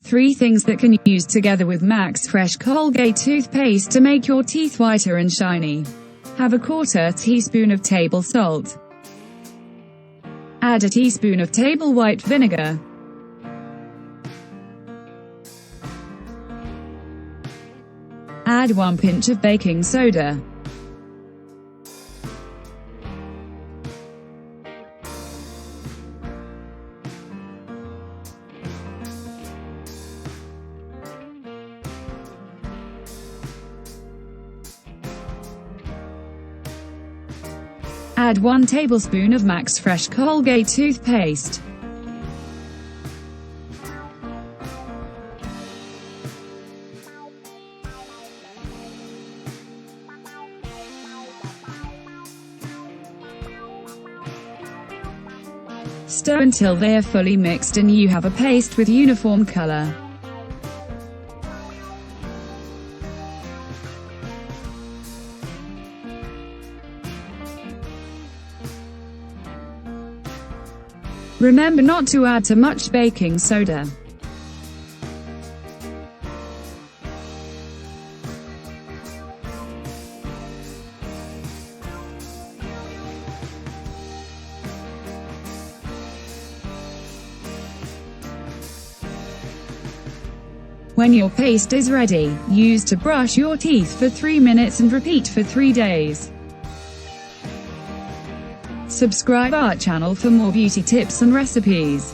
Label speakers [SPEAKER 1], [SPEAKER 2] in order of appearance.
[SPEAKER 1] Three things that can use together with Max Fresh Colgate toothpaste to make your teeth whiter and shiny. Have a 1/4 teaspoon of table salt. Add a teaspoon of table white vinegar. Add 1 pinch of baking soda. Add 1 tablespoon of Max Fresh Colgate toothpaste. Stir until they are fully mixed and you have a paste with uniform color. Remember not to add too much baking soda. When your paste is ready, use to brush your teeth for 3 minutes and repeat for 3 days. Subscribe our channel for more beauty tips and recipes.